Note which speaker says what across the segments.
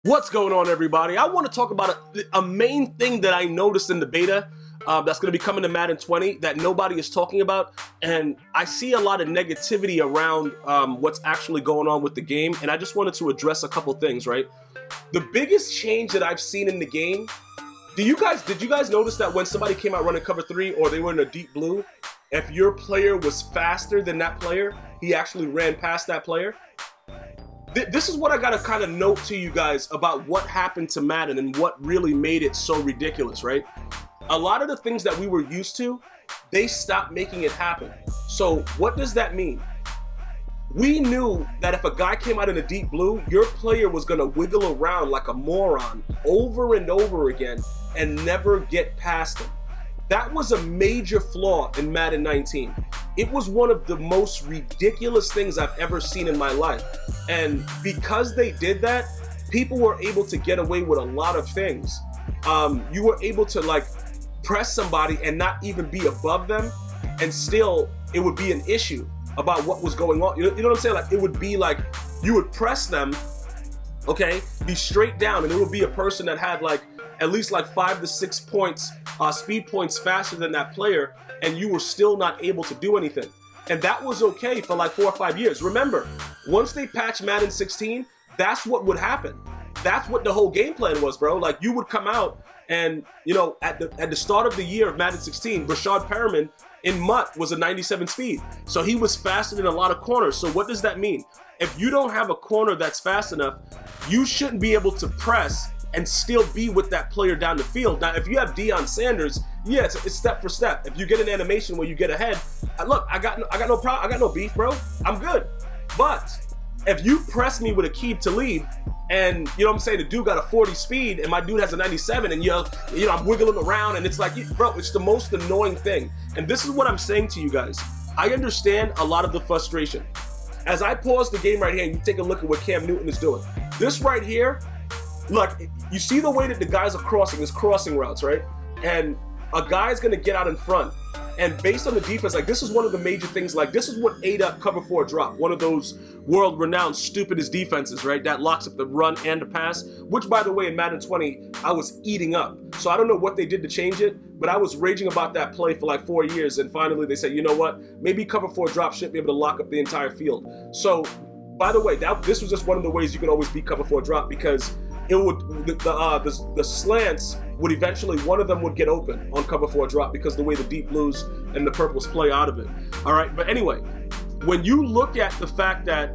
Speaker 1: What's going on, everybody? I want to talk about a main thing that I noticed in the beta that's going to be coming to Madden 20 that nobody is talking about, and I see a lot of negativity around what's actually going on with the game, and I just wanted to address a couple things, right? The biggest change that I've seen in the game, did you guys notice that when somebody came out running cover 3 or they were in a deep blue, if your player was faster than that player, he actually ran past that player? This is what I gotta kind of note to you guys about what happened to Madden and what really made it so ridiculous, right? A lot of the things that we were used to, they stopped making it happen. So what does that mean? We knew that if a guy came out in a deep blue, your player was gonna wiggle around like a moron over and over again and never get past him. That was a major flaw in Madden 19. It was one of the most ridiculous things I've ever seen in my life. And because they did that, people were able to get away with a lot of things. You were able to like press somebody and not even be above them, and still it would be an issue about what was going on. You know what I'm saying? Like, it would be like you would press them, okay, be straight down, and it would be a person that had like at least like 5 to 6 points, speed points faster than that player, and you were still not able to do anything. And that was okay for like 4 or 5 years. Remember, once they patched Madden 16, that's what would happen. That's what the whole game plan was, bro. Like, you would come out and, you know, at the start of the year of Madden 16, Rashad Perriman in MUT was a 97 speed. So he was faster than a lot of corners. So what does that mean? If you don't have a corner that's fast enough, you shouldn't be able to press and still be with that player down the field. Now, if you have Deion Sanders, yeah, it's step for step. If you get an animation where you get ahead, look, I got no problem, I got no beef, bro. I'm good. But if you press me with a Aqib Talib, and you know what I'm saying, the dude got a 40 speed, and my dude has a 97, and you know, I'm wiggling around, and it's like, bro, it's the most annoying thing. And this is what I'm saying to you guys. I understand a lot of the frustration. As I pause the game right here, and you take a look at what Cam Newton is doing. This right here, look, you see the way that the guys are crossing, is crossing routes, right? And a guy's gonna get out in front, and based on the defense, like, this is one of the major things, like, this is what ate up cover 4 drop, one of those world-renowned stupidest defenses, right? That locks up the run and the pass, which, by the way, in Madden 20, I was eating up. So I don't know what they did to change it, but I was raging about that play for like 4 years, and finally they said, you know what? Maybe cover 4 drop shouldn't be able to lock up the entire field. So, by the way, this was just one of the ways you can always beat cover 4 drop, because it would the slants would eventually, one of them would get open on cover 4 drop because the way the deep blues and the purples play out of it. All right, but anyway, when you look at the fact that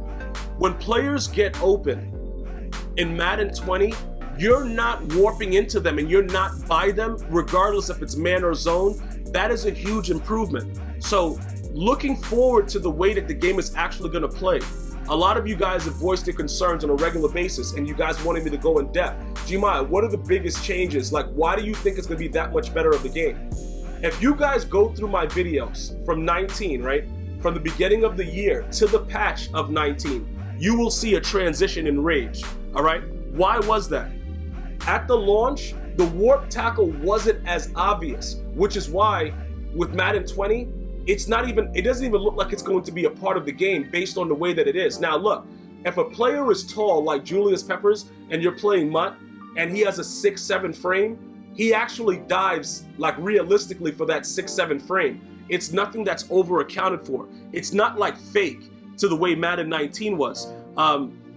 Speaker 1: when players get open in Madden 20, you're not warping into them and you're not by them, regardless if it's man or zone. That is a huge improvement. So looking forward to the way that the game is actually going to play. A lot of you guys have voiced their concerns on a regular basis, and you guys wanted me to go in depth. Gmias, what are the biggest changes? Like, why do you think it's going to be that much better of the game? If you guys go through my videos from 19, right, from the beginning of the year to the patch of 19, you will see a transition in rage, all right? Why was that? At the launch, the warp tackle wasn't as obvious, which is why with Madden 20, it doesn't even look like it's going to be a part of the game based on the way that it is. Now look, if a player is tall like Julius Peppers and you're playing MUT and he has a 6'7" frame, he actually dives like realistically for that 6'7" frame. It's nothing that's over accounted for. It's not like fake to the way Madden 19 was.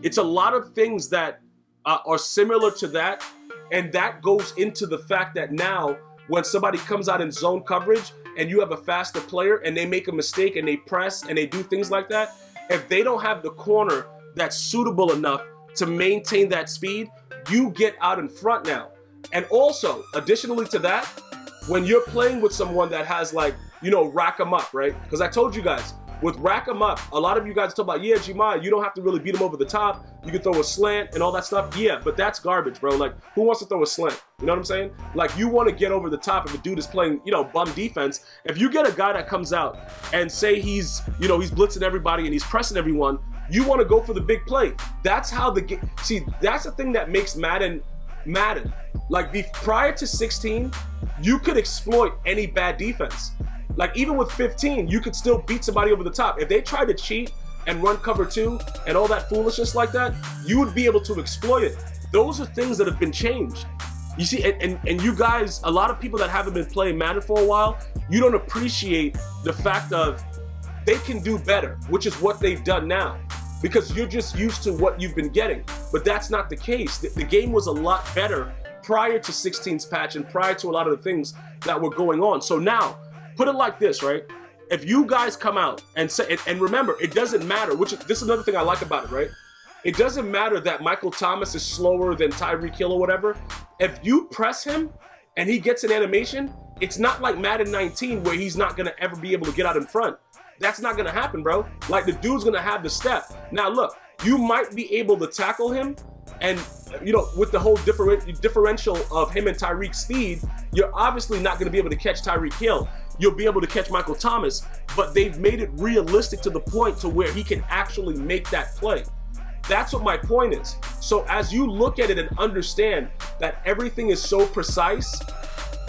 Speaker 1: It's a lot of things that are similar to that, and that goes into the fact that now when somebody comes out in zone coverage and you have a faster player and they make a mistake and they press and they do things like that, if they don't have the corner that's suitable enough to maintain that speed, you get out in front now. And also, additionally to that, when you're playing with someone that has, like, you know, rack 'em up, right? Because I told you guys, with rack 'em up, a lot of you guys talk about, yeah, Gmias, you don't have to really beat him over the top. You can throw a slant and all that stuff. Yeah, but that's garbage, bro. Like, who wants to throw a slant? You know what I'm saying? Like, you want to get over the top if a dude is playing, you know, bum defense. If you get a guy that comes out and say he's, you know, he's blitzing everybody and he's pressing everyone, you want to go for the big play. That's how the game, see, that's the thing that makes Madden. Like, prior to 16, you could exploit any bad defense. Like, even with 15, you could still beat somebody over the top. If they tried to cheat and run cover 2 and all that foolishness like that, you would be able to exploit it. Those are things that have been changed. You see, and you guys, a lot of people that haven't been playing Madden for a while, you don't appreciate the fact of they can do better, which is what they've done now. Because you're just used to what you've been getting. But that's not the case. The game was a lot better prior to 16's patch and prior to a lot of the things that were going on. So now, put it like this, right? If you guys come out and say, and remember, it doesn't matter, this is another thing I like about it, right? It doesn't matter that Michael Thomas is slower than Tyreek Hill or whatever. If you press him and he gets an animation, it's not like Madden 19 where he's not gonna ever be able to get out in front. That's not gonna happen, bro. Like, the dude's gonna have the step. Now look, you might be able to tackle him, and you know, with the whole differential of him and Tyreek's speed, you're obviously not gonna be able to catch Tyreek Hill. You'll be able to catch Michael Thomas, but they've made it realistic to the point to where he can actually make that play. That's what my point is. So as you look at it and understand that everything is so precise,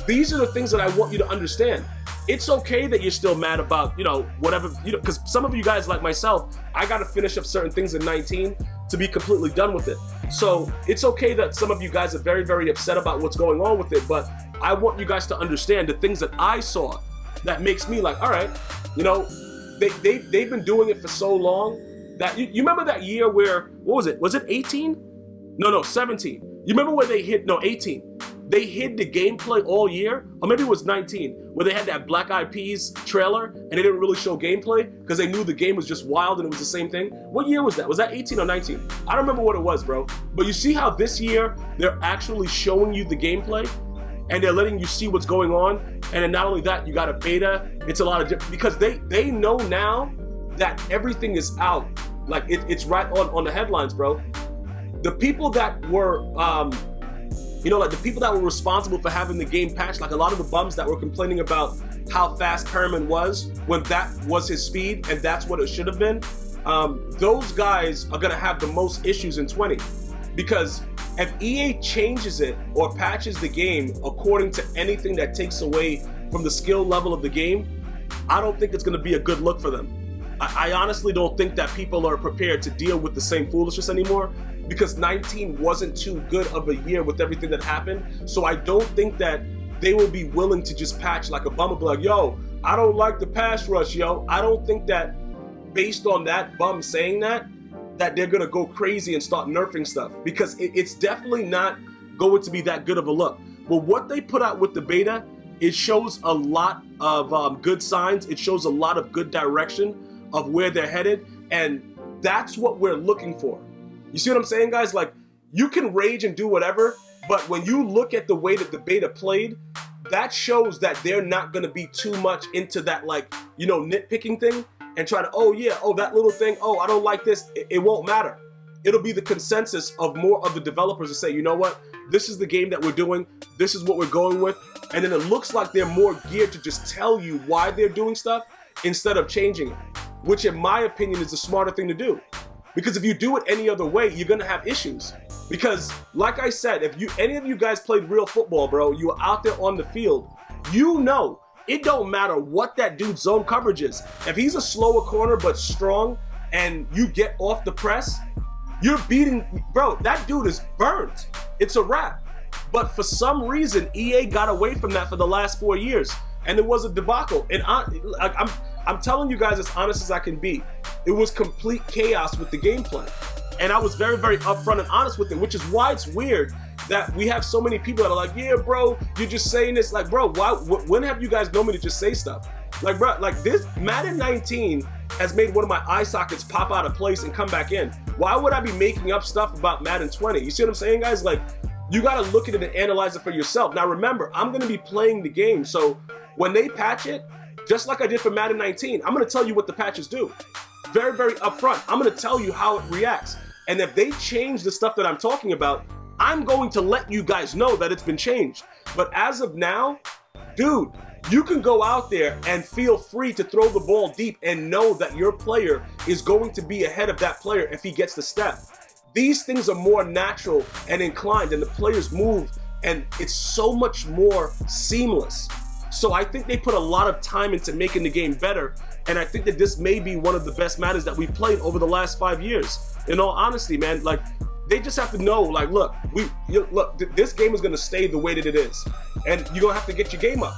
Speaker 1: these are the things that I want you to understand. It's okay that you're still mad about, you know, whatever, you know, because some of you guys like myself, I got to finish up certain things in 19 to be completely done with it. So it's okay that some of you guys are very, very upset about what's going on with it, but I want you guys to understand the things that I saw that makes me like, all right, you know, they've been doing it for so long that you remember that year where, what was it? Was it 18? No, 17. You remember where they hid, no, 18. They hid the gameplay all year, or maybe it was 19, where they had that Black Eyed Peas trailer and they didn't really show gameplay because they knew the game was just wild and it was the same thing. What year was that? Was that 18 or 19? I don't remember what it was, bro. But you see how this year they're actually showing you the gameplay and they're letting you see what's going on. And then not only that, you got a beta. It's a lot of different, because they know now that everything is out. Like it's right on the headlines, bro. The people that were, you know, like the people that were responsible for having the game patched, like a lot of the bums that were complaining about how fast Perriman was when that was his speed and that's what it should have been, those guys are gonna have the most issues in 20. Because if EA changes it or patches the game according to anything that takes away from the skill level of the game, I don't think it's gonna be a good look for them. I honestly don't think that people are prepared to deal with the same foolishness anymore, because 19 wasn't too good of a year with everything that happened. So I don't think that they will be willing to just patch like a bum and be like, yo, I don't like the pass rush, yo. I don't think that based on that bum saying that they're gonna go crazy and start nerfing stuff, because it's definitely not going to be that good of a look. But what they put out with the beta, it shows a lot of good signs. It shows a lot of good direction of where they're headed, and that's what we're looking for. You see what I'm saying, guys? Like, you can rage and do whatever, but when you look at the way that the beta played, that shows that they're not gonna be too much into that, like, you know, nitpicking thing and try to, oh yeah, oh that little thing, oh I don't like this. It won't matter. It'll be the consensus of more of the developers to say, you know what, this is the game that we're doing, this is what we're going with, and then it looks like they're more geared to just tell you why they're doing stuff instead of changing it, which in my opinion is the smarter thing to do. Because if you do it any other way, you're gonna have issues. Because like I said, if any of you guys played real football, bro, you were out there on the field, you know, it don't matter what that dude's zone coverage is. If he's a slower corner but strong and you get off the press, you're beating, bro, that dude is burnt. It's a wrap. But for some reason, EA got away from that for the last 4 years. And it was a debacle. And I'm telling you guys as honest as I can be, it was complete chaos with the gameplay. And I was very, very upfront and honest with it, which is why it's weird that we have so many people that are like, yeah, bro, you're just saying this. Like, bro, when have you guys known me to just say stuff? Like, bro, like this Madden 19 has made one of my eye sockets pop out of place and come back in. Why would I be making up stuff about Madden 20? You see what I'm saying, guys? Like, you gotta look at it and analyze it for yourself. Now remember, I'm gonna be playing the game, so when they patch it, just like I did for Madden 19, I'm gonna tell you what the patches do. Very, very upfront. I'm gonna tell you how it reacts. And if they change the stuff that I'm talking about, I'm going to let you guys know that it's been changed. But as of now, dude, you can go out there and feel free to throw the ball deep and know that your player is going to be ahead of that player if he gets the step. These things are more natural and inclined, and the players move, and it's so much more seamless. So I think they put a lot of time into making the game better, and I think that this may be one of the best Maddens that we've played over the last 5 years. In all honesty, man, like, they just have to know, like, look, this game is gonna stay the way that it is, and you're gonna have to get your game up.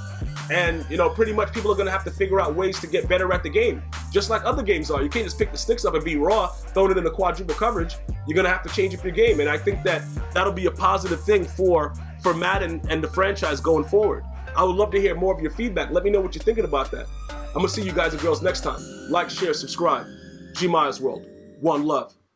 Speaker 1: And you know, pretty much people are gonna have to figure out ways to get better at the game, just like other games are. You can't just pick the sticks up and be raw, throwing it in the quadruple coverage. You're gonna have to change up your game, and I think that that'll be a positive thing for Madden and the franchise going forward. I would love to hear more of your feedback. Let me know what you're thinking about that. I'm gonna see you guys and girls next time. Like, share, subscribe. GmiasWorld. One love.